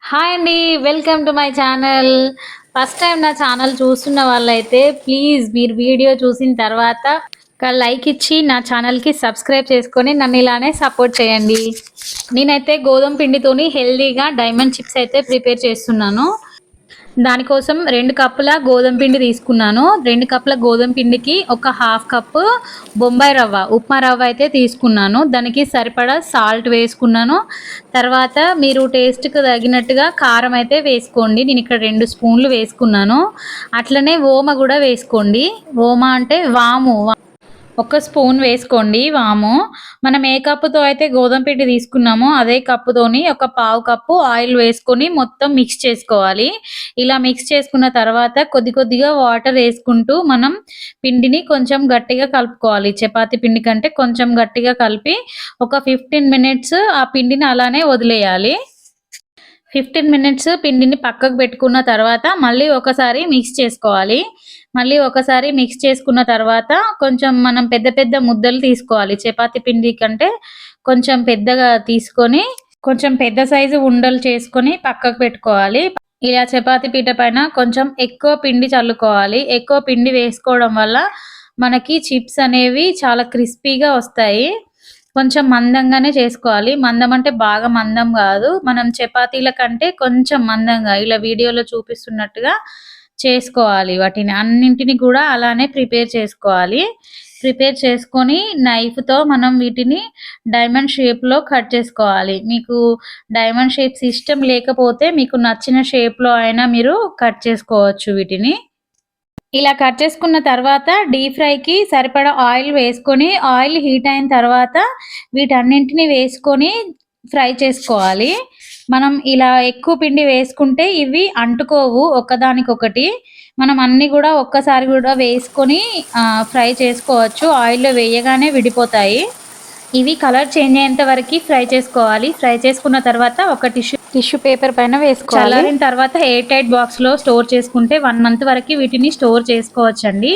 Hi అండి. Welcome to my channel. First time నా channel చూస్తున్న వాళ్ళైతే ప్లీజ్ మీరు వీడియో చూసిన తర్వాత ఒక లైక్ ఇచ్చి నా ఛానల్‌కి సబ్స్క్రైబ్ చేసుకొని నన్ను ఇలానే సపోర్ట్ చేయండి. నేనైతే గోధుమ పిండితోని హెల్తీగా డైమండ్ చిప్స్ అయితే ప్రిపేర్ చేస్తున్నాను. దానికోసం 2 కప్పుల గోధుమ పిండి తీసుకున్నాను. 2 కప్పుల గోధుమ పిండికి ఒక హాఫ్ కప్పు బొంబాయి రవ్వ, ఉప్మా రవ్వ అయితే తీసుకున్నాను. దానికి సరిపడా సాల్ట్ వేసుకున్నాను. తర్వాత మీరు టేస్ట్‌కి తగినట్టుగా కారం అయితే వేసుకోండి. నేను ఇక్కడ 2 స్పూన్లు వేసుకున్నాను. అట్లనే ఓమ గూడా వేసుకోండి. ఓమ అంటే వాము. ఒక స్పూన్ వేసుకోండి వాము. మనం ఏ కప్పుతో అయితే గోధుమ పిండి తీసుకున్నామో అదే కప్పుతోని ఒక పావు కప్పు ఆయిల్ వేసుకొని మొత్తం మిక్స్ చేసుకోవాలి. ఇలా మిక్స్ చేసుకున్న తర్వాత కొద్ది కొద్దిగా వాటర్ ఏసుకుంటూ మనం పిండిని కొంచెం గట్టిగా కలుపుకోవాలి. చపాతీ పిండి కంటే కొంచెం గట్టిగా కలిపి ఒక 15 మినిట్స్ ఆ పిండిని అలానే వదిలేయాలి. 15 మినిట్స్ పిండిని పక్కకు పెట్టుకున్న తర్వాత మళ్ళీ ఒకసారి మిక్స్ చేసుకోవాలి. మళ్ళీ ఒకసారి మిక్స్ చేసుకున్న తర్వాత కొంచెం మనం పెద్ద పెద్ద ముద్దలు తీసుకోవాలి. చపాతీ పిండి కంటే కొంచెం పెద్దగా తీసుకొని కొంచెం పెద్ద సైజు ఉండలు చేసుకొని పక్కకు పెట్టుకోవాలి. ఇలా చపాతీ పీట పైన కొంచెం ఎక్కువ పిండి చల్లుకోవాలి. ఎక్కువ పిండి వేసుకోవడం వల్ల మనకి చిప్స్ అనేవి చాలా క్రిస్పీగా వస్తాయి. కొంచెం మందంగానే చేసుకోవాలి. మందం అంటే బాగా మందం గాదు. మనం చపాతీల కంటే కొంచెం మందంగా ఇలా వీడియోలో చూపిస్తున్నట్టుగా చేసుకోవాలి. వాటిని అన్నింటిని కూడా అలానే ప్రిపేర్ చేసుకోవాలి. ప్రిపేర్ చేసుకొని నైఫ్‌తో మనం వీటిని డైమండ్ షేప్‌లో కట్ చేసుకోవాలి. మీకు డైమండ్ షేప్స్ ఇష్టం లేకపోతే మీకు నచ్చిన షేప్‌లో అయినా మీరు కట్ చేసుకోవచ్చు వీటిని. ఇలా కట్ చేసుకున్న తర్వాత డీప్ ఫ్రైకి సరిపడా ఆయిల్ వేసుకొని, ఆయిల్ హీట్ అయిన తర్వాత వీటన్నింటిని వేసుకొని ఫ్రై చేసుకోవాలి. మనం ఇలా ఎక్కువ పిండి వేసుకుంటే ఇవి అంటుకోవు ఒకదానికొకటి. మనం అన్నీ గూడా ఒక్కసారి గూడా వేసుకొని ఫ్రై చేసుకోవచ్చు. ఆయిల్‌లో వేయగానే విడిపోతాయి. ఇవి కలర్ చేంజ్ అయ్యేంత వరకి ఫ్రై చేసుకోవాలి. ఫ్రై చేసుకున్న తర్వాత ఒక టిష్యూ పేపర్ పైన వేసుకోవాలి. చల్లారిన తర్వాత ఎయిర్ టైట్ బాక్స్‌లో స్టోర్ చేసుకుంటే 1 మంత్ వరకి వీటిని స్టోర్ చేసుకోవచ్చండి.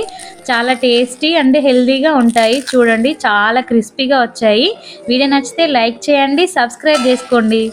చాలా టేస్టీ అండ్ హెల్తీగా ఉంటాయి. చూడండి చాలా క్రిస్పీగా వచ్చాయి. వీడియో నచ్చితే లైక్ చేయండి, సబ్స్క్రైబ్ చేసుకోండి.